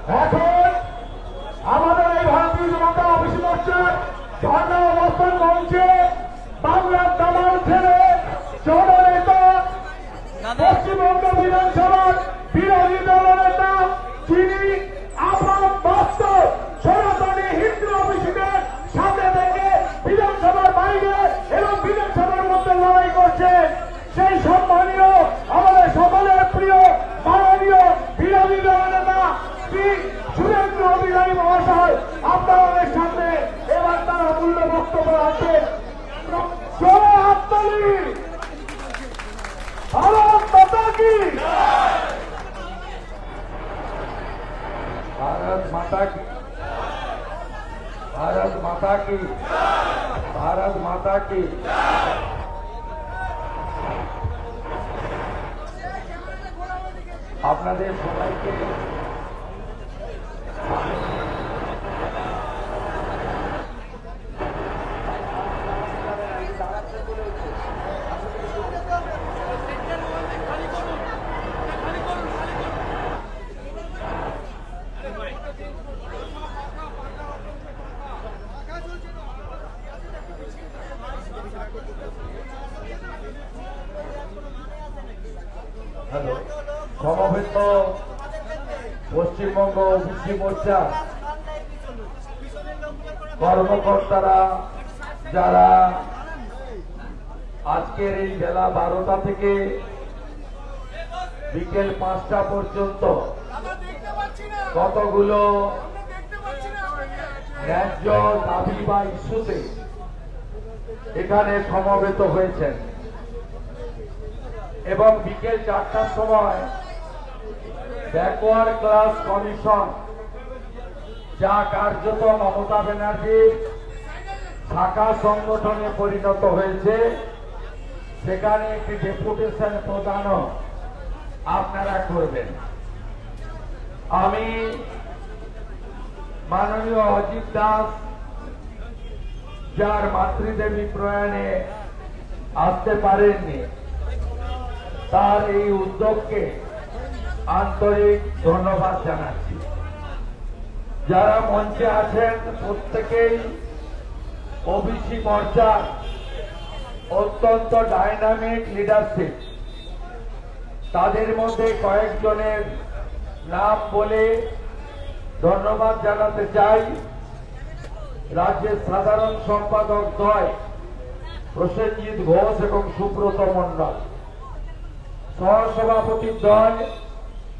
এখন আমাদের এই ভারতীয় জনতা অফিসে মোর্চার ধর্ণা অবস্থান মঞ্চে বাংলার দামাল ছেড়ে জননেতা পশ্চিমবঙ্গ বিধানসভার বিরোধী দলনেতা যিনি আপন বাস্তব সনাতনী হিন্দু অফিসের সামনে থেকে বিধানসভার বাইরে এবং বিধানসভার মধ্যে লড়াই করছে, সেই সম্মানীয় আমাদের সকলের প্রিয় মাননীয় বিরোধী দলনেতা শ্রী সুরেন্দ্র অধিকারী মহাশয় আপনাদের সামনে এবার তার অমূল্য বক্তব্য রাখবেন। भारत माता की, भारत माता की, भारत माता की, भारत माता की। আপনাদের সবাইকে সমবেত পশ্চিমবঙ্গ ওবিসি মোর্চা কর্মকর্তারা যারা আজকের এই বেলা 12টা থেকে বিকেল 5টা পর্যন্ত কতগুলো ন্যায্য দাবি বা ইস্যুতে এখানে সমবেত হয়েছেন এবং বিকেল 4টার সময় ব্যাকওয়ার্ড ক্লাস কমিশন, যা কার্যত মমতা ব্যানার্জির শাখা সংগঠনে পরিণত হয়েছে, সেখানে একটি ডেপুটেশন প্রদানও আপনারা করবেন। আমি মাননীয় অজিত দাস, যার মাতৃদেবী প্রয়াণে আসতে পারেননি, তার এই উদ্যোগকে আন্তরিক ধন্যবাদ জানাচ্ছি। যারা মঞ্চে আছেন প্রত্যেকেই ওবিসি মোর্চার অত্যন্ত ডাইনামিক লিডারশিপ। তাদের মধ্যে কয়েকজনের নাম বলে ধন্যবাদ জানাতে চাই। রাজ্যের সাধারণ সম্পাদক দ্বয় প্রসেনজিৎ ঘোষ এবং সুব্রত মণ্ডল, সহসভাপতি দ্বয়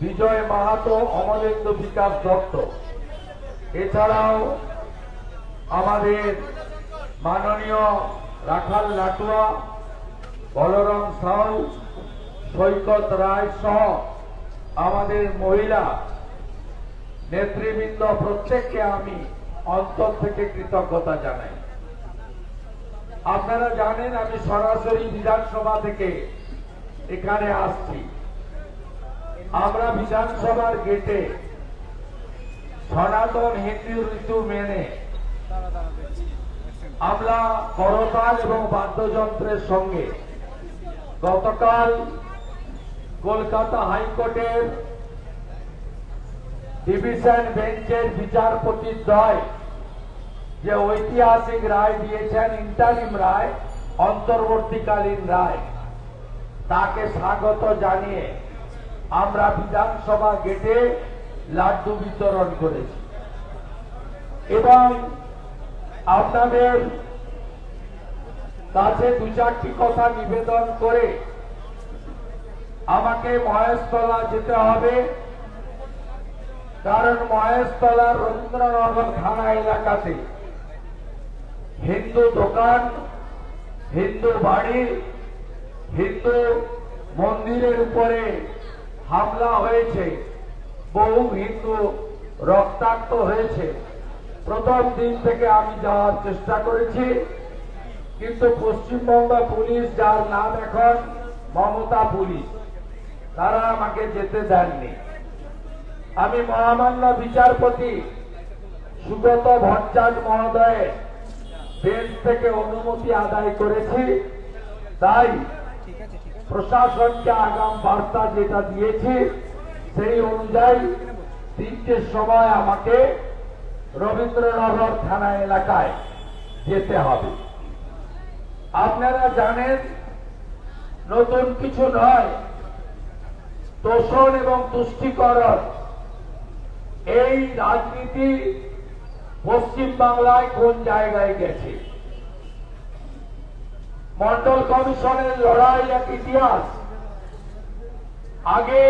বিজয় মাহাতো, অমলেন্দু বিকাশ দত্ত, এছাড়াও আমাদের মাননীয় রাখাল লাটুয়া, বলরাম সাউ, সৈকত রায় সহ আমাদের মহিলা নেতৃবৃন্দ প্রত্যেককে আমি অন্তর থেকে কৃতজ্ঞতা জানাই। আপনারা জানেন আমি সরাসরি বিধানসভা থেকে এখানে আসছি। আমরা বিধানসভার গেটে সনাতন হিন্দু ঋতু মেনে আমরা করতাল এবং বাদ্যযন্ত্রের সঙ্গে গতকাল কলকাতা হাইকোর্টের ডিভিশন বেঞ্চের বিচারপতি দ্বয় যে ঐতিহাসিক রায় দিয়েছেন, ইন্টারিম রায়, অন্তর্বর্তীকালীন রায়, তাকে স্বাগত জানিয়ে আমরা বিধানসভা গেটে লাড্ডু বিতরণ করেছি এবং আপনাদের কাছে 2-4টি কথা নিবেদন করে আমাকে মহেশতলা যেতে হবে, কারণ মহেশতলার রবীন্দ্রনগর থানা এলাকাতে হিন্দু দোকান, হিন্দু বাড়ি, হিন্দু মন্দিরের উপরে হামলা হয়েছে, বহু হিন্দু রক্তাক্ত হয়েছে। প্রথম দিন থেকে আমি যাওয়ার চেষ্টা করেছি, কিন্তু পশ্চিমবঙ্গ পুলিশ, যার নাম এখন মমতা পুলিশ, তারা আমাকে যেতে দেননি। আমি মহামান্য বিচারপতি সুব্রত ভট্টাচার্য মহোদয়ের বেঞ্চ থেকে অনুমতি আদায় করেছি, তাই প্রশাসনকে আগাম বার্তা যেটা দিয়েছি সেই অনুযায়ী 3টের সময় আমাকে রবীন্দ্রনগর থানা এলাকায় যেতে হবে। আপনারা জানেন, নতুন কিছু নয়, তোষণ এবং তুষ্টিকরণ এই রাজনীতি পশ্চিম বাংলায় কোন জায়গায় গেছে। মন্ডল কমিশনের লড়াই এক ইতিহাস। আগে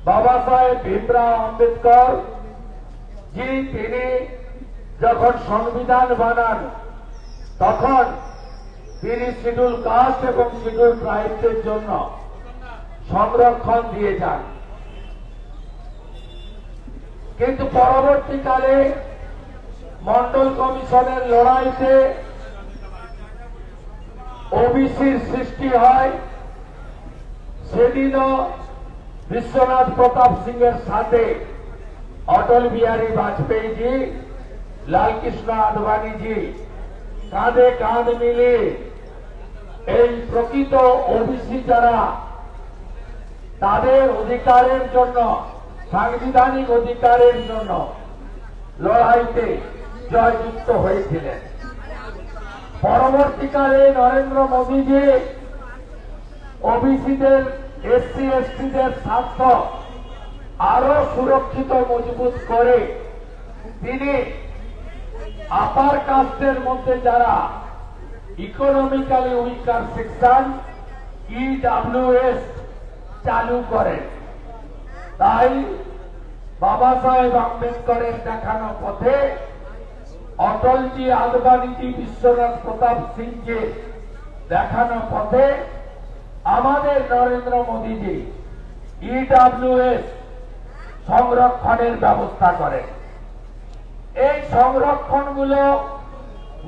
বাবা সাহেব ভীমরাও আম্বেদকর তিনি যখন সংবিধান বানান তখন তিনি শিডিউল কাস্ট এবং শিডিউল ট্রাইবদের জন্য সংরক্ষণ দিয়ে যান। কিন্তু পরবর্তীকালে মন্ডল কমিশনের লড়াইতে ওবিসির সৃষ্টি হয়। সেদিনও বিশ্বনাথ প্রতাপ সিং এর সাথে অটল বিহারী বাজপেয়ীজি, লালকৃষ্ণ আদবানীজি কাঁধে কাঁধ মিলে এই প্রকৃত ওবিসি যারা তাদের অধিকারের জন্য, সাংবিধানিক অধিকারের জন্য লড়াইতে জয়যুক্ত হয়েছিলেন। পরবর্তীকালে নরেন্দ্র মোদীজি ওবিসিদের, এসসি এসটিদের স্বার্থ আরো সুরক্ষিত মজবুত করে তিনি আপার কাস্টের মধ্যে যারা ইকোনমিক্যালি উইকার সেকশন ইডব্লিউএস চালু করেন। তাই বাবা সাহেব আম্বেদকরের দেখানো পথে অটলজি, আদবানীজি, বিশ্বনাথ প্রতাপ সিংকে দেখানো পথে আমাদের নরেন্দ্র মোদীজি ইডব্লিউএস সংরক্ষণের ব্যবস্থা করেন। এই সংরক্ষণগুলো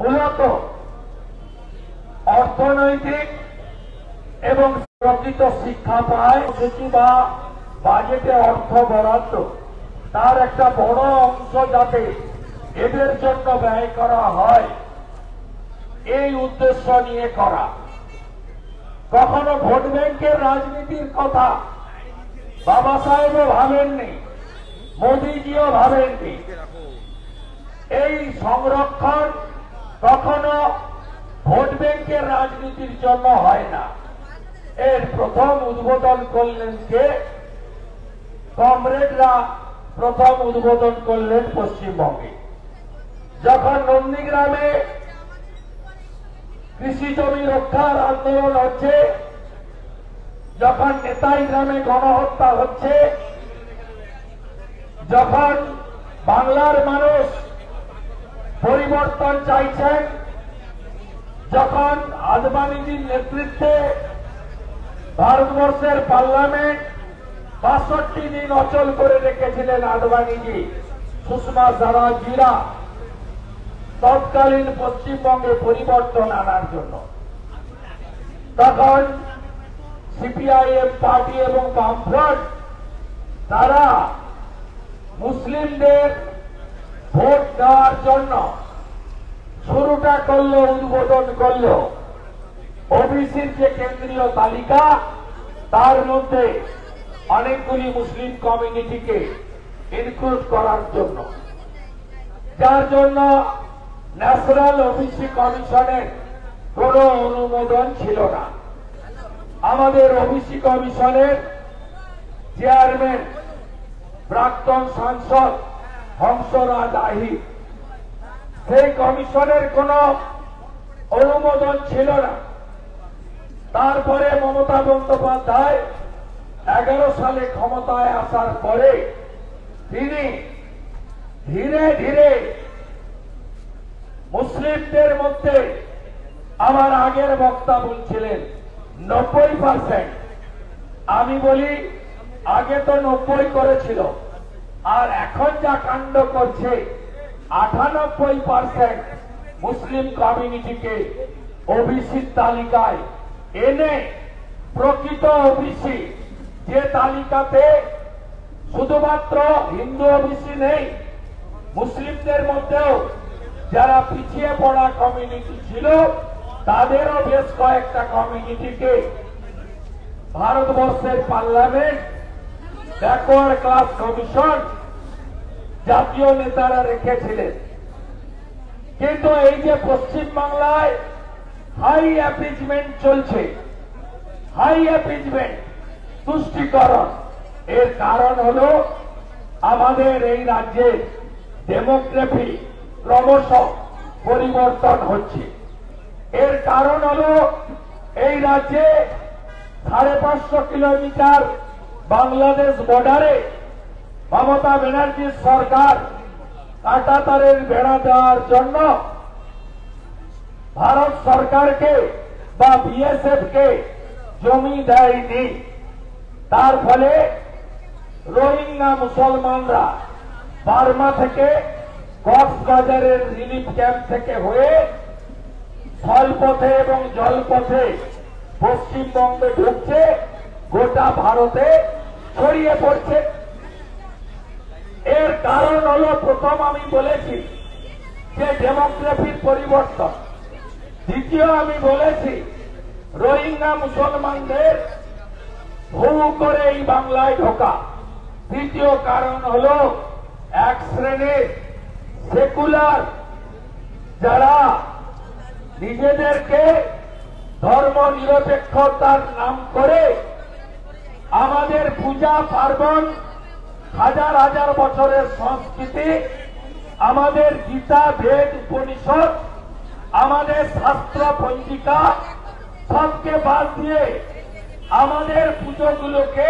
মূলত অর্থনৈতিক এবং প্রকৃত শিক্ষা পায় বা বাজেটে অর্থ বরাদ্দ তার একটা বড় অংশ যাতে এদের জন্য ব্যয় করা হয়, এই উদ্দেশ্য নিয়ে করা। কখনো ভোট ব্যাংকের রাজনীতির কথা বাবা সাহেবও ভাবেননি, মোদীজিও ভাবেননি। এই সংরক্ষণ কখনো ভোট ব্যাংকের রাজনীতির জন্য হয় না। এর প্রথম উদ্বোধন করলেন কে? কমরেডরা প্রথম উদ্বোধন করলেন পশ্চিমবঙ্গে। যখন নন্দীগ্রামে কৃষি জমি রক্ষার আন্দোলন হচ্ছে, যখন নেতাই গ্রামে গণহত্যা হচ্ছে, যখন বাংলার মানুষ পরিবর্তন চাইছেন, যখন আদবানীজির নেতৃত্বে ভারতবর্ষের পার্লামেন্ট ৬২ দিন অচল করে রেখেছিলেন আদবানীজি, সুষমা স্বরাজীরা তৎকালীন পশ্চিমবঙ্গে পরিবর্তন আনার জন্য, তখন সিপিআইএম পার্টি এবং বামফ্রন্ট তারা মুসলিমদের ভোট দেওয়ার জন্য শুরুটা করলো, উদ্বোধন করলো ওবিসির যে কেন্দ্রীয় তালিকা, তার মধ্যে অনেকগুলি মুসলিম কমিউনিটিকে ইনক্লুড করার জন্য, যার জন্য ন্যাশনাল ওবিসি কমিশনের কোন অনুমোদন ছিল না। আমাদের ওবিসি কমিশনের চেয়ারম্যান প্রাক্তন সাংসদ হংসরাজ আহির, সেই কমিশনের কোন অনুমোদন ছিল না। তারপরে মমতা বন্দ্যোপাধ্যায় 11 সালে ক্ষমতায় আসার পরে তিনি ধীরে ধীরে মুসলিমদের মধ্যে, আমার আগের বক্তা বলছিলেন 90%, আমি বলি আগে তো 90 করেছিল, আর এখন যা কাণ্ড করছে 98% মুসলিম কমিউনিটিকে ওবিসির তালিকায় এনে প্রকৃত ওবিসি, যে তালিকাতে শুধুমাত্র হিন্দু ওবিসি নেই, মুসলিমদের মধ্যেও যারা পিছিয়ে পড়া কমিউনিটি ছিল তাদেরও বেশ কয়েকটা কমিউনিটিকে ভারতবর্ষের পার্লামেন্ট ব্যাকওয়ার্ড ক্লাস কমিশন জাতীয় নেতারা রেখেছিলেন। কিন্তু এই যে পশ্চিমবাংলায় হাই অ্যাপিজমেন্ট চলছে, হাই অ্যাপিজমেন্ট তুষ্টিকরণ, এর কারণ হল আমাদের এই রাজ্যের ডেমোগ্রাফি ক্রমশ পরিবর্তন হচ্ছে। এর কারণ হল এই রাজ্যে 550 কিলোমিটার বাংলাদেশ বর্ডারে মমতা ব্যানার্জির সরকার কাঁটাতারের বেড়া দেওয়ার জন্য ভারত সরকারকে বা বিএসএফ কে জমি দেয়নি। তার ফলে রোহিঙ্গা মুসলমানরা বার্মা থেকে কক্সবাজারের রিলিফ ক্যাম্প থেকে হয়ে স্থলপথে এবং জলপথে পশ্চিমবঙ্গে ঢুকছে, গোটা ভারতে ছড়িয়ে পড়ছে। এর কারণ হল, প্রথম আমি বলেছি যে ডেমোগ্রাফির পরিবর্তন, দ্বিতীয় আমি বলেছি রোহিঙ্গা মুসলমানদের ভূ করে এই বাংলায় ঢোকা, তৃতীয় কারণ হল এক শ্রেণীর সেকুলার যারা নিজেদেরকে ধর্ম নিরপেক্ষতার নাম করে আমাদের পূজা পার্বণ, হাজার হাজার বছরের সংস্কৃতি, আমাদের গীতা, বেদ, উপনিষদ, আমাদের শাস্ত্র পঞ্জিকা সবকে বাদ দিয়ে আমাদের পুজোগুলোকে,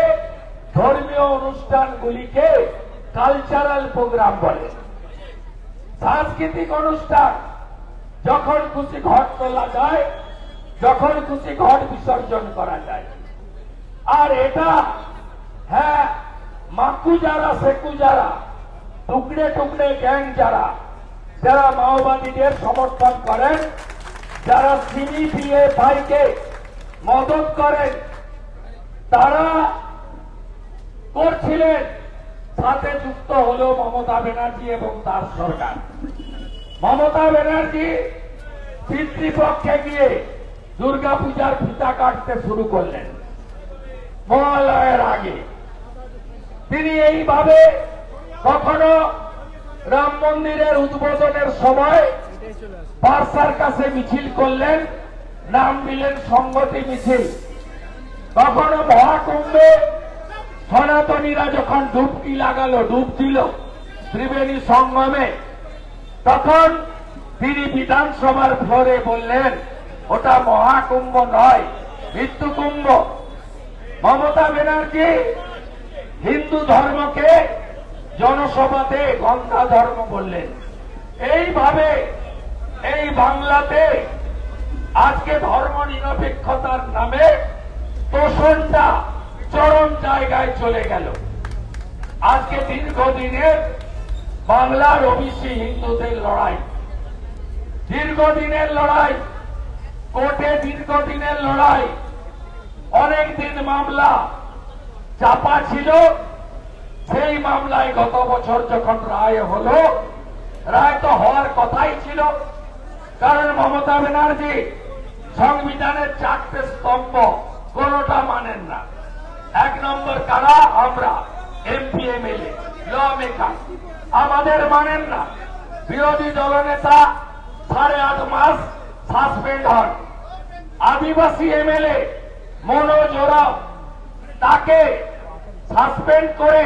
ধর্মীয় অনুষ্ঠানগুলিকে কালচারাল প্রোগ্রাম বলে। সাংস্কৃতিক অনুষ্ঠান, যখন খুশি ঘট তোলা যায়, যখন খুশি ঘট বিসর্জন করা যায়। আর এটা হ্যাঁ, মাকু যারা, সেকু যারা, টুকরে টুকরে গ্যাং যারা, যারা মাওবাদীদের সমর্থন করেন, যারা সিপিএফআই কে মদত করেন, তারা করছিলেন, সাথে যুক্ত হল মমতা ব্যানার্জি এবং তার সরকার। মমতা ব্যানার্জি পিতৃপক্ষে গিয়ে দুর্গাপূজার ফিতা কাটতে শুরু করলেন মহালয়ের আগে। তিনি এইভাবে কখনো রাম মন্দিরের উদ্বোধনের সময় বার্সার কাছে মিছিল করলেন, নাম দিলেন সংহতি মিছিল। কখনো মহাকুম্ভে সনাতনীরা যখন ডুবকি লাগালো, ডুব দিল ত্রিবেণী সঙ্গমে, তখন তিনি বিধানসভার ফ্লোরে বললেন ওটা মহাকুম্ভ নয়, মৃত্যু কুম্ভ। মমতা ব্যানার্জি হিন্দু ধর্মকে জনসভাতে গন্ধা ধর্ম বললেন। এইভাবে এই বাংলাতে আজকে ধর্ম নিরপেক্ষতার নামে তোষণটা চরম জায়গায় চলে গেল। আজকে দীর্ঘদিনের বাংলার ওবিসি হিন্দুদের লড়াই, দীর্ঘদিনের লড়াই, কোর্টে দীর্ঘদিনের লড়াই, অনেক দিন মামলা চাপা ছিল। সেই মামলায় গত বছর যখন রায় হল, রায় তো হওয়ার কথাই ছিল, কারণ মমতা ব্যানার্জি সংবিধানের 4টে স্তম্ভ কোনটা মানেন না। 1 নম্বর কারা? আমরা এমপি এমএলএ ল মেকার, আমাদের মানেন না। বিরোধী দলনেতা 8.5 মাস সাসপেন্ড হন। আদিবাসী এমএলএ মনোজ ওরাও, তাকে সাসপেন্ড করে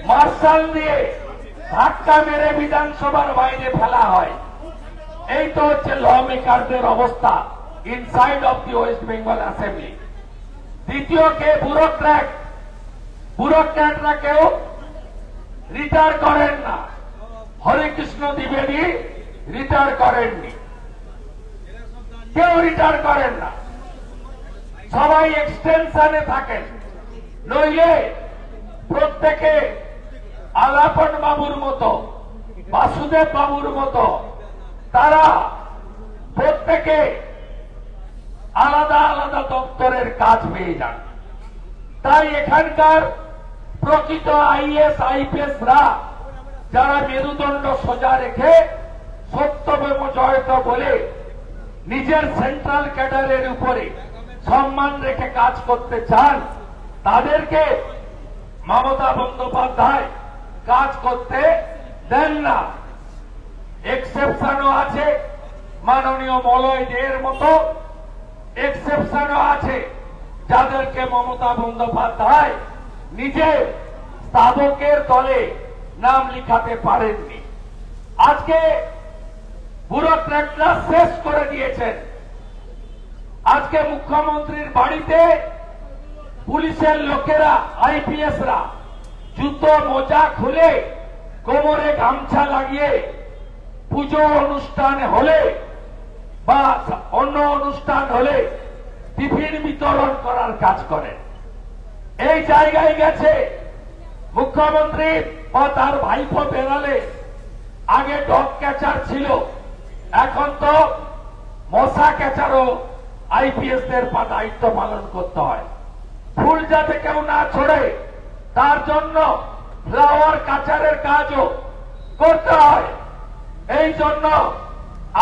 মার্শাল দিয়ে ধাক্কা মেরে বিধানসভার বাইরে ফেলা হয়। এই তো হচ্ছে ল মেকারদের অবস্থা inside of the West Bengal assembly. দ্বিতীয় কে? ব্যুরোক্র্যাট। ব্যুরোক্র্যাটরা কেউ রিটায়ার করেন না। হরিকৃষ্ণ দ্বিবেদী রিটায়ার করেননি, কেউ রিটায়ার করেন না, সবাই এক্সটেনশনে থাকেন। নইলে প্রত্যেকে আলাপন বাবুর মতো, বাসুদেব বাবুর মতো, তারা প্রত্যেকে আলাদা আলাদা দপ্তরের কাজ পেয়ে যান। তাই এখানকার প্রকৃত আইএস আইপিএসরা যারা মেরুদণ্ড সোজা রেখে সত্যমেব জয়ত বলে নিজের সেন্ট্রাল ক্যাডারের উপরে সম্মান রেখে কাজ করতে চান, তাদেরকে মমতা বন্দ্যোপাধ্যায় কাজ করতে দেন না। এক্সেপশনও আছে, মাননীয় মলয় দেয়ের মতো এক্সেপশনও আছে, যাদেরকে মমতা বন্দ্যোপাধ্যায় নিজে স্থাবকের দলে নাম লিখাতে পারেননি। আজকে ব্যুরোক্র্যাটরা শেষ করে দিয়েছেন। আজকে মুখ্যমন্ত্রীর বাড়িতে পুলিশের লোকেরা, আইপিএসরা জুতো মোজা খুলে কোমরে গামছা লাগিয়ে পুজো অনুষ্ঠান হলে বা অন্য অনুষ্ঠান হলে টিফিন বিতরণ করার কাজ করেন। এই জায়গায় গেছে মুখ্যমন্ত্রী বা তার ভাইপো বেরালে। আগে ডগ ক্যাচার ছিল, এখন তো মশা ক্যাচারও আইপিএসদের দায়িত্ব পালন করতে হয়। ফুল যাতে কেউ না ছড়ে তার জন্য ফ্লাওয়ার কাচারের কাজও করতে হয়। এই জন্য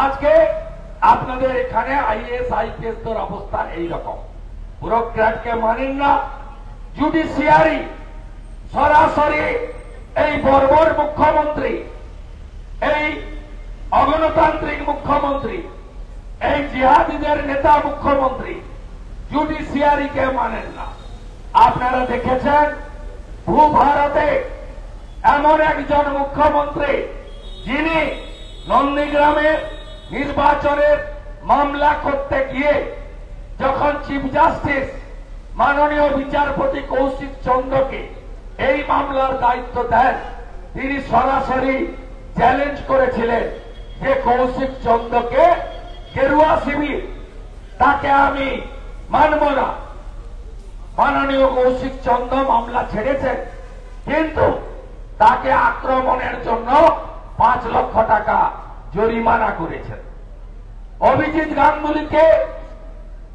আজকে আপনাদের এখানে আইএস আইপিএসদের অবস্থা এইরকম। ব্যুরোক্র্যাটকে মানেন না, জুডিশিয়ারি সরাসরি এই বর্বর মুখ্যমন্ত্রী, এই অগণতান্ত্রিক মুখ্যমন্ত্রী, এই জিহাদিদের নেতা মুখ্যমন্ত্রী জুডিশিয়ারিকে মানেন না। আপনারা দেখেছেন ভূভারতে এমন একজন মুখ্যমন্ত্রী যিনি নন্দীগ্রামের নির্বাচনের মামলা করতে গিয়ে যখন চিফ জাস্টিস মাননীয় বিচারপতি কৌশিক চন্দ্রকে এই মামলার দায়িত্ব দেন, তিনি সরাসরি চ্যালেঞ্জ করেছিলেন যে কৌশিক চন্দ্রকে গেরুয়া শিবির, তাকে আমি মানব না। মাননীয় কৌশিক চন্দ্র মামলা ছেড়েছেন, কিন্তু তাকে আক্রমণের জন্য 5 লক্ষ টাকা জরিমানা করেছেন। অভিজিৎ গাঙ্গুলিকে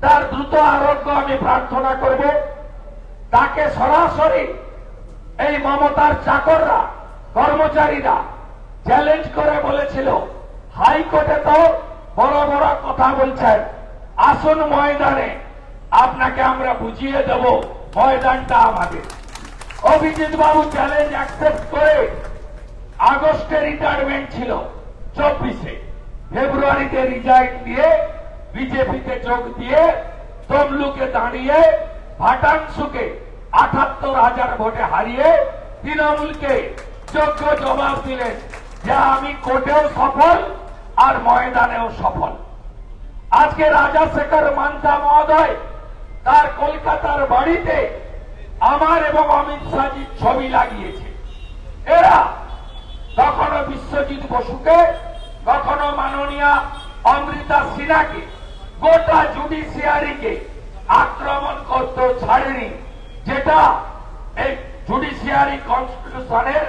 তার দ্রুত আরোগ্য আমি প্রার্থনা করব। তাকে সরাসরি এই মমতার চাকররা, কর্মচারীরা চ্যালেঞ্জ করে বলেছিল, হাইকোর্টে তো বড় বড় কথা বলছেন, আসুন ময়দানে, আপনাকে আমরা বুঝিয়ে দেব ময়দানটা আমাদের। অভিজিৎ বাবু চ্যালেঞ্জ অ্যাকসেপ্ট করে আগস্টে রিটায়ারমেন্ট ছিল, 24-এ ফেব্রুয়ারিতে রিজাইন দিয়ে বিজেপিতে যোগ দিয়ে তমলুকে দাঁড়িয়ে ভাটাংশুকে 78,000 ভোটে হারিয়ে তৃণমূলকে যোগ্য জবাব দিলেন যে আমি কোর্টেও সফল আর ময়দানেও সফল। আজকে রাজাশেখর মান্থা মহোদয় তার কলকাতার বাড়িতে আমার এবং অমিত শাহজির ছবি লাগিয়েছে। এরা কখনো বিশ্বজিৎ বসুকে, কখনো মাননীয়া অমৃতা সিনহাকে, গোটা জুডিশিয়ারিকে আক্রমণ করতে ছাড়েনি, যেটা এই জুডিশিয়ারি কনস্টিটিউশনের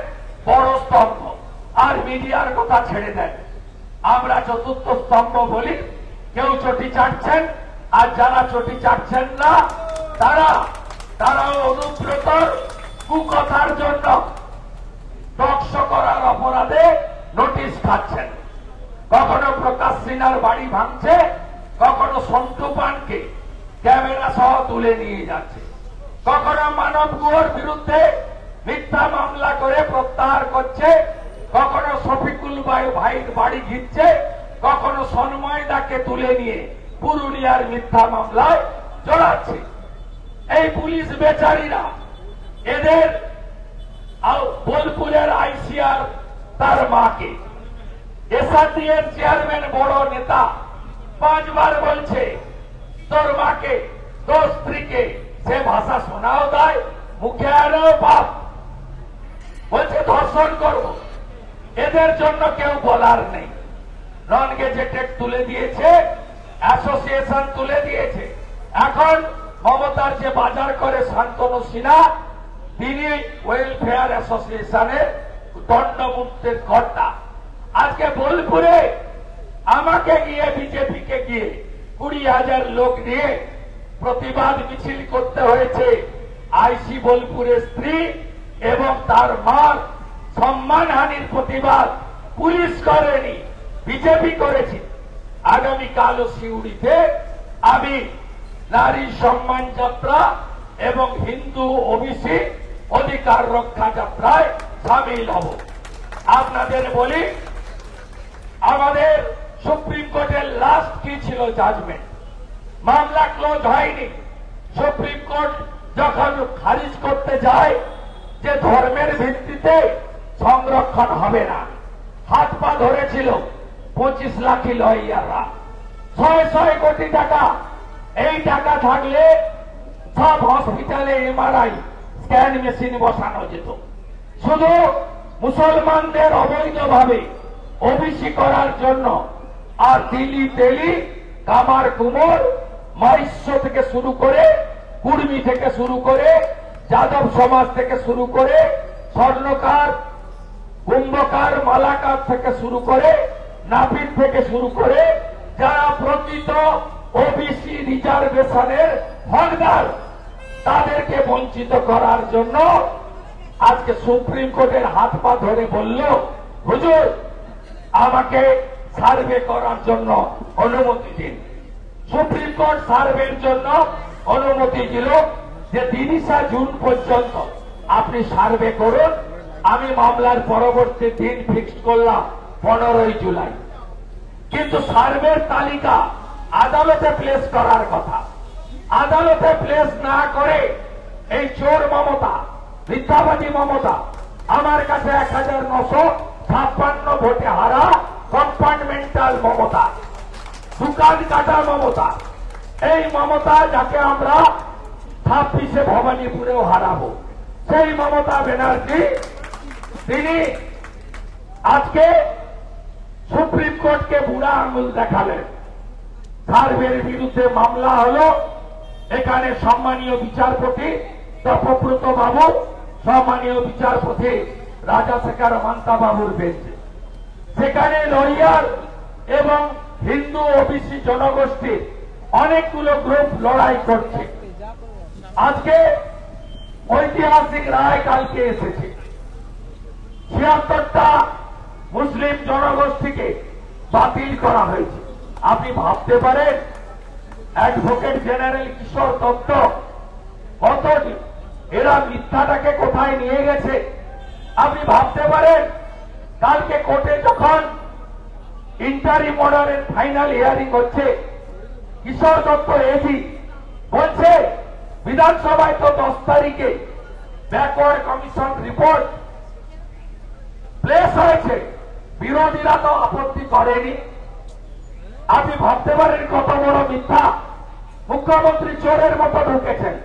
বড় স্তম্ভ। আর মিডিয়ার কথা ছেড়ে দেন, আমরা চতুর্থ স্তম্ভ বলি। কেউ চটি চাটছেন, আর যারা চটি চাটছেন না তারাও অনুব্রতর কুকথার জন্য টকশো করার অপরাধে নোটিশ খাচ্ছেন। কখনো প্রকাশ সিনহার বাড়ি ভাঙছে, কখনো সন্টু পানকে ক্যামেরা সহ তুলে নিয়ে যাচ্ছে, কখনো মানব গুহর বিরুদ্ধে মিথ্যা মামলা করে প্রত্যাহার করছে, কখনো শফিকুল ভাইয়ের বাড়ি ঘিরছে, কখনো সন্ময় দাকে তুলে নিয়ে পুরুলিয়ার মিথ্যা মামলায় জড়াচ্ছে। এই পুলিশ বেচারীরা এদের বোলপুরের আইসিআর তার মাকে, এসআরডিএর চেয়ারম্যান বড় নেতা 5 বার বলছে তোর মাকে, তোর স্ত্রীকে, সে ভাষা শোনাও দেয়, মুখে আরো বাপ বলছে ধর্ষণ করব। এদের জন্য কেউ বলার নেই। নন গেজেটেড তুলে দিয়েছে, অ্যাসোসিয়েশন তুলে দিয়েছে। এখন মমতার যে বাজার করে শান্তনু সিনহা, তিনি ওয়েলফেয়ার অ্যাসোসিয়েশনের দণ্ডমুক্তের কর্তা। আজকে বোলপুরে আমাকে গিয়ে, বিজেপিকে গিয়ে 20,000 লোক নিয়ে প্রতিবাদ মিছিল করতে হয়েছে। আইসি বোলপুরের স্ত্রী এবং তার মার সম্মানহানির প্রতিবাদ পুলিশ করেনি, বিজেপি করেছে। আগামীকালও সিউড়িতে আমি নারী সম্মান যাত্রা এবং হিন্দু ওবিসি অধিকার রক্ষা যাত্রায় সামিল হব। আপনাদের বলি, আমাদের সুপ্রিম কোর্টের লাস্ট কি ছিল জাজমেন্ট, মামলা ক্লোজ হয়নি। সুপ্রিম কোর্ট যখন খারিজ করতে যায় যে ধর্মের ভিত্তিতে সংরক্ষণ হবে না, হাত পা ধরেছিল 25 লাখি লয়াররা, 600 কোটি টাকা। এই টাকা থাকলে সব হসপিটালে এমআরআই স্ক্যান মেশিন বসানো যেত। শুধু মুসলমানদের অবৈধভাবে ওবিসি করার জন্য আর দিল্লি তেলি কামার কুমোর মহিষ্য থেকে শুরু করে, কুর্মী থেকে শুরু করে, যাদব সমাজ থেকে শুরু করে, স্বর্ণকার, কুম্ভকার, মালাকার থেকে শুরু করে, নাপিত থেকে শুরু করে, যারা প্রকৃত ওবিসি রিজার্ভেশনের হকদার, তাদেরকে বঞ্চিত করার জন্য আজকে সুপ্রিম কোর্টের হাত পা ধরে বলল, হুজুর আমাকে সার্ভে করার জন্য অনুমতি দিন। সুপ্রিম কোর্ট সার্ভের জন্য অনুমতি দিল যে 30 জুন পর্যন্ত আপনি সার্ভে করুন। আমি মামলার পরবর্তী দিন ফিক্সড করলাম 15 জুলাই। কিন্তু সার্ভের তালিকা আদালতে প্লেস করার কথা, আদালতে প্লেস না করে এই চোর মমতা, মিথ্যাবাদী মমতা, আমার কাছে 1956 ভোটে হারা কম্পার্টমেন্টাল মমতা, দোকান কাটা মমতা, এই মমতা যাকে আমরা 26 ভবানীপুরেও হারাবো, সেই মমতা ব্যানার্জি তিনি আজকে সুপ্রিম কোর্টকে বুড়া আঙুল দেখালেন। সার্ভের বিরুদ্ধে মামলা হলো, এখানে সম্মানীয় বিচারপতি তপব্রত বাবু, সম্মানীয় বিচারপতি রাজাশেখর মান্তা বাবুর বেঞ্চে। সেখানে লয়ার এবং হিন্দু ওবিসি জনগোষ্ঠীর অনেকগুলো গ্রুপ লড়াই করছে। আজকে ঐতিহাসিক রায় কালকে এসেছে, 76টা মুসলিম জনগোষ্ঠীকে বাতিল করা হয়েছে। আপনি ভাবতে পারেন অ্যাডভোকেট জেনারেল কিশোর দত্ত কত এরা মিথ্যাটাকে কোথায় নিয়ে গেছে। আপনি ভাবতে পারেন কালকে কোর্টে যখন ইন্টারিম অর্ডারের ফাইনাল হিয়ারিং হচ্ছে, কিশোর দত্ত এসি বলছে বিধানসভায় তো 10 তারিখে ব্যাকওয়ার্ড কমিশন রিপোর্ট প্লেস হয়েছে, বিরোধীরা তো আপত্তি করেনি। আপনি ভাবতে পারেন কত বড় মিথ্যা। মুখ্যমন্ত্রী চোরের মতো ঢুকেছেন।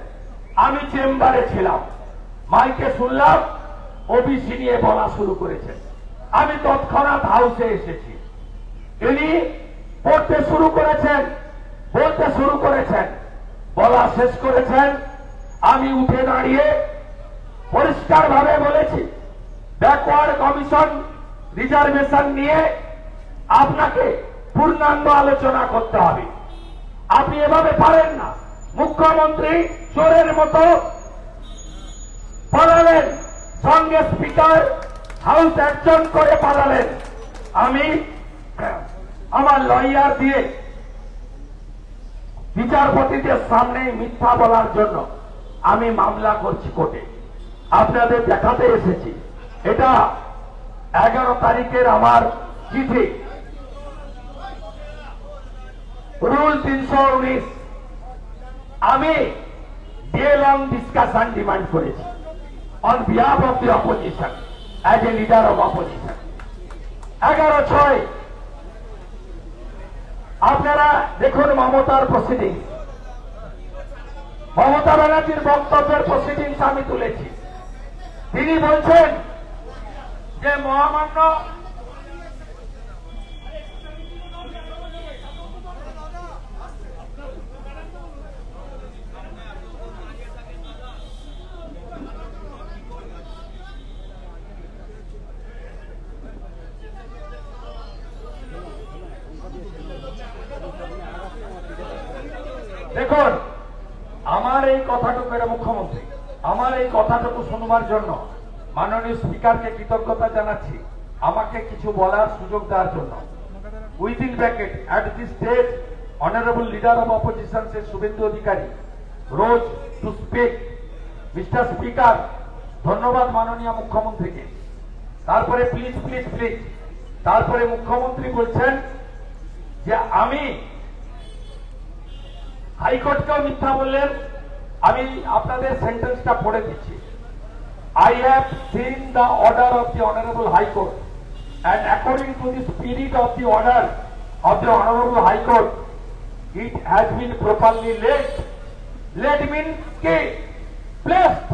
আমি চেম্বারে ছিলাম, মাইকে শুনলাম ওবিসি নিয়ে বলা শুরু করেছেন। আমি তৎক্ষণাৎ হাউসে এসেছি। ইনি পড়তে শুরু করেছেন, বলতে শুরু করেছেন, বলা শেষ করেছেন। আমি উঠে দাঁড়িয়ে পরিষ্কারভাবে বলেছি, ব্যাকওয়ার্ড কমিশন রিজার্ভেশন নিয়ে আপনাকে পূর্ণাঙ্গ আলোচনা করতে হবে। আপনি এভাবে পারেন না। মুখ্যমন্ত্রী চোরের মতো পালালেন, সঙ্গে স্পিকার হাউস অ্যাডজন করে পালালেন। আমি আমার লয়ার দিয়ে বিচারপতিদের সামনে মিথ্যা বলার জন্য আমি মামলা করছি কোর্টে। আপনাদের দেখাতে এসেছি, এটা 11 তারিখের আমার চিঠি, রুল 319। আমি ডে লং ডিসকাশন ডিমান্ড করেছি on behalf of the opposition, as a leader of opposition. 11/6 আপনারা দেখুন মমতার প্রসিডিং, মমতা ব্যানার্জির বক্তব্যের প্রসিডিংস আমি তুলেছি। তিনি বলছেন যে মহামান্য দেখুন আমার এই কথাটুকু, এটা মুখ্যমন্ত্রী, আমার এই কথাটুকু শুনবার জন্য মাননীয় স্পিকারকে কৃতজ্ঞতা জানাচ্ছি, আমাকে কিছু বলার সুযোগ দেওয়ার জন্য। Within bracket at this stage honourable leader of opposition Shri Suvendu Adhikari rose to speak. Mister speaker, ধন্যবাদ মাননীয় মুখ্যমন্ত্রীকে তারপরে প্লিজ প্লিজ প্লিজ, তারপরে মুখ্যমন্ত্রী বলছেন যে আমি হাইকোর্টকেও মিথ্যা বললেন। আমি আপনাদের সেন্টেন্সটা পড়ে দিচ্ছি। I have seen the order of the Honorable High Court, and according to the spirit of the order of the Honorable High Court, it has been properly laid. Laid means placed.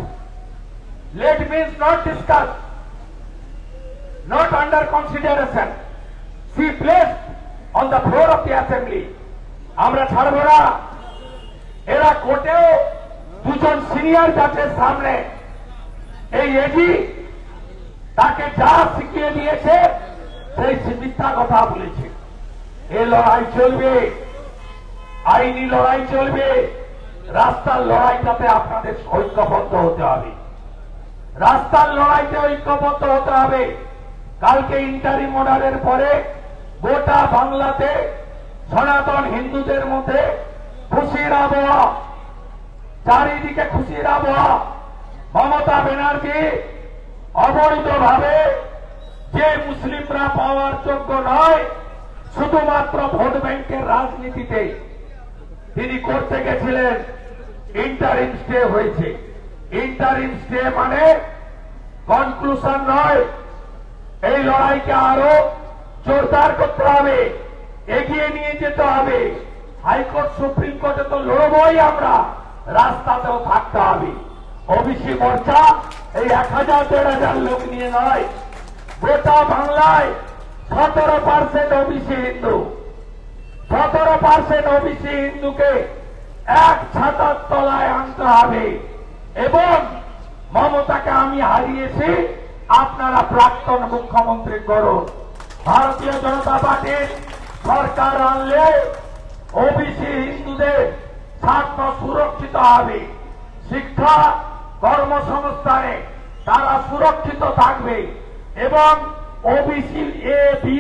Laid means not discussed, not under consideration. She placed on the floor of the assembly. আমরা ছাড়ব না। এরা কোর্টেও দুজন senior জাজের সামনে এই এডি তাকে যা শিখিয়ে দিয়েছে সেই মিথ্যা কথা বলেছে। এই লড়াই চলবে, আইনি লড়াই চলবে। রাস্তার লড়াইটাতে আপনাদের ঐক্যবদ্ধ হতে হবে, রাস্তার লড়াইতে ঐক্যবদ্ধ হতে হবে। কালকে ইন্টারিম অর্ডারের পরে গোটা বাংলাতে সনাতন হিন্দুদের মধ্যে খুশির আবহাওয়া, চারিদিকে খুশির আবহাওয়া। মমতা ব্যানার্জি অবৈধভাবে যে মুসলিমরা পাওয়ার যোগ্য নয়, শুধুমাত্র ভোট ব্যাংকের রাজনীতিতে তিনি করতে গেছিলেন, ইন্টারিম স্টে হয়েছে। ইন্টারিম স্টে মানে কনক্লুশন নয়। এই লড়াইকে আরো জোরদার করতে হবে, এগিয়ে নিয়ে যেতে হবে। হাইকোর্ট সুপ্রিম কোর্টে তো লড়বই আমরা, রাস্তাতেও থাকতে হবে। ওবিসি মোর্চা এই 1000-1500 লোক নিয়ে নয়, গোটা বাংলায় 17% ওবিসি হিন্দু, 17% ওবিসি হিন্দুকে এক ছাতার তলায় আনতে হবে। এবং মমতাকে আমি হারিয়েছি, আপনারা প্রাক্তন মুখ্যমন্ত্রী করুন। ভারতীয় জনতা পার্টির সরকার আনলে ওবিসি হিন্দুদের স্বার্থ সুরক্ষিত হবে। শিক্ষা, কর্মসংস্থানে তারা সুরক্ষিত থাকবে এবং ওবিসি এ বি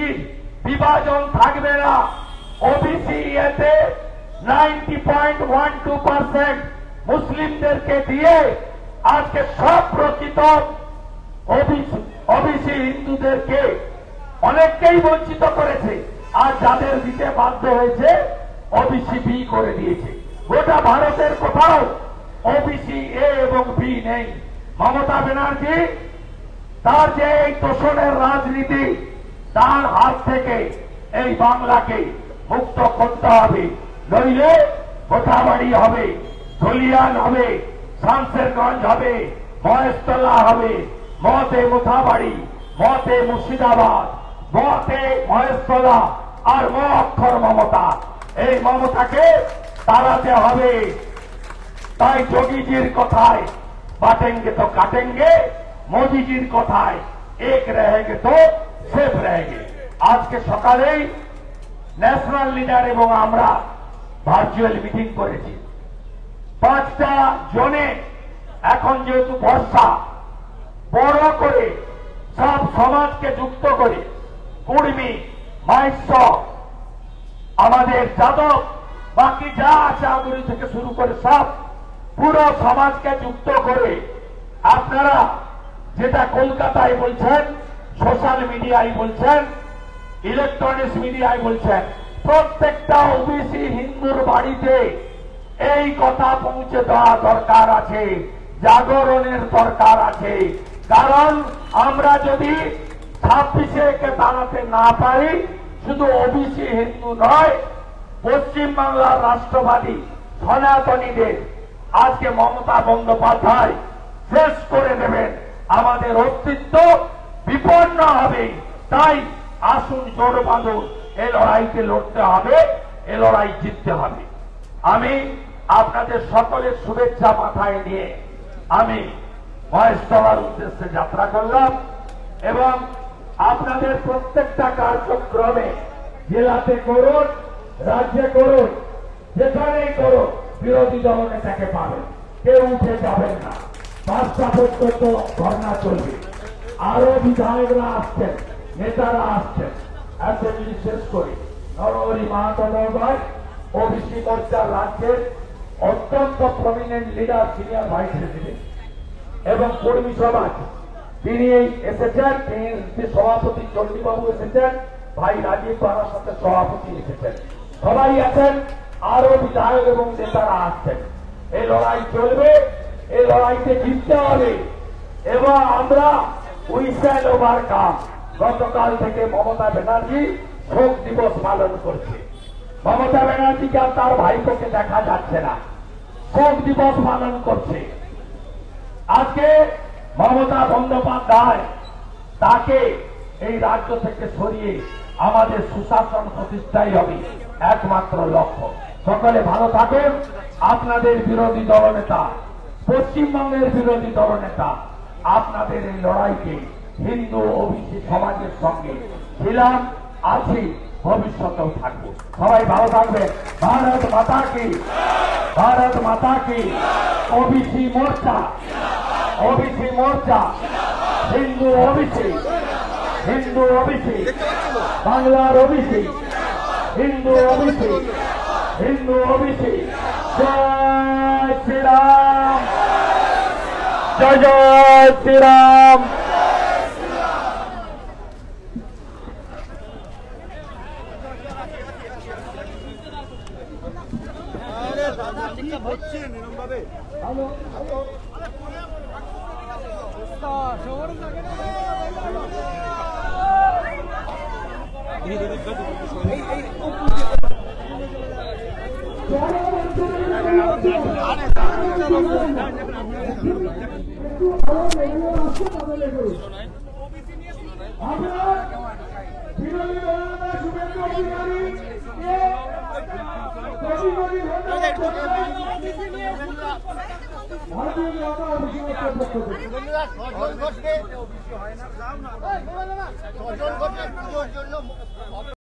বিভাজন থাকবে না। ওবিসি এতে 90.12% মুসলিমদেরকে দিয়ে আজকে সব প্রকৃত ওবিসি হিন্দুদেরকে অনেককেই বঞ্চিত করেছে, আর যাদের দিতে বাধ্য হয়েছে ওবিসি বি করে দিয়েছে। গোটা ভারতের কোথাও ওবিসি এ এবং বি নেই। মমতা ব্যানার্জি তার যে এই তোষণের রাজনীতি, তার হাত থেকে এই বাংলাকে মুক্ত করতে হবে, নইলে কোঠাবাড়ি হবে, ধলিয়ান হবে, শামশেরগঞ্জ হবে, মহেশতলা হবে, মতে মোথাবাড়ি, মতে মুর্শিদাবাদ, মতে মহেশতলা, আর ম অক্ষর মমতা। এই মমতাকে তাড়াতে হবে। তাই যোগীজির কথায় বাটেঙ্গে তো কাটেঙ্গে, মোদীজির কথায় এক रहेंगे তো সেফ रहेंगे। আজকে সকালেই ন্যাশনাল লিডার এবং আমরা ভার্চুয়াল মিটিং করেছি 5টা জোনে। এখন যেহেতু বর্ষা, বড় করে সব সমাজকে যুক্ত করে কুর্মী, মাইশ্য, আমাদের যাদব, বাকি যা আছে আগুরি থেকে শুরু করে সব পুরো সমাজকে যুক্ত করে আপনারা যেটা কলকাতায় বলছেন, সোশ্যাল মিডিয়ায় বলছেন, ইলেকট্রনিক্স মিডিয়ায় বলছেন, প্রত্যেকটা ওবিসি হিন্দুর বাড়িতে এই কথা পৌঁছে দেওয়া দরকার আছে, জাগরণের দরকার আছে। কারণ আমরা যদি 26-এ দাঁড়াতে না পারি, শুধু ওবিসি হিন্দু নয়, পশ্চিমবাংলার রাষ্ট্রবাদী সনাতনীদের আজকে মমতা বন্দ্যোপাধ্যায় শেষ করে দেবেন, আমাদের অস্তিত্ব বিপন্ন হবে। তাই আসুন জোর বাঁধুন, এই লড়াইকে লড়তে হবে, এই লড়াই জিততে হবে। আমি আপনাদের সকলের শুভেচ্ছা মাথায় নিয়ে আমি মহেশতলার উদ্দেশ্যে যাত্রা করলাম এবং আপনাদের প্রত্যেকটা কার্যক্রমে জেলাতে করুন, রাজ্যে করুন, যেখানেই করুন, বিরোধী দলনেতাকে পাবেন, কেউ উঠে যাবেন না। 5টা পর্যন্ত ধর্ণা চলবে। আরো বিধায়করা আসছেন, নেতারা আসছেন। অ্যাসেম্বলি শেষ করে নরহরি মাহাতো মহোদয় ওবিসি মোর্চার রাজ্যের অত্যন্ত prominent leader, senior vice president এবং কর্মী সমাজ তিনি এসেছেন, তিনি সভাপতি চণ্ডীবাবু এসেছেন, ভাই রাজীব বারার সাথে সভাপতি এসেছেন, সবাই আছেন, আরো বিধায়ক এবং নেতারা আসছেন। এই লড়াই চলবে, এই লড়াইতে জিততে হবে এবং আমরা উইস্যান্ড ওভার কাম। গতকাল থেকে মমতা ব্যানার্জি শোক দিবস পালন করছে। মমতা ব্যানার্জিকে আর তার ভাইপোকে দেখা যাচ্ছে না, শোক দিবস পালন করছে। আজকে মমতা বন্দ্যোপাধ্যায় তাকে এই রাজ্য থেকে সরিয়ে আমাদের সুশাসন প্রতিষ্ঠাই হবে একমাত্র লক্ষ্য। সকলে ভালো থাকুন। আপনাদের বিরোধী দলনেতা, পশ্চিমবঙ্গের বিরোধী দলনেতা, আপনাদের এই লড়াইকে হিন্দু ওবিসি সমাজের সঙ্গে ছিলাম, আছি, ভবিষ্যতেও থাকবো। সবাই ভালো থাকবেন। ভারত মাতা কি, ভারত মাতা কি। OBC Morcha, OBC Morcha, Hindu OBC, Hindu OBC, বাংলার OBC, Hindu OBC, Hindu OBC. জয় শ্রীরাম, জয় জয় শ্রীরাম। ভারতীয়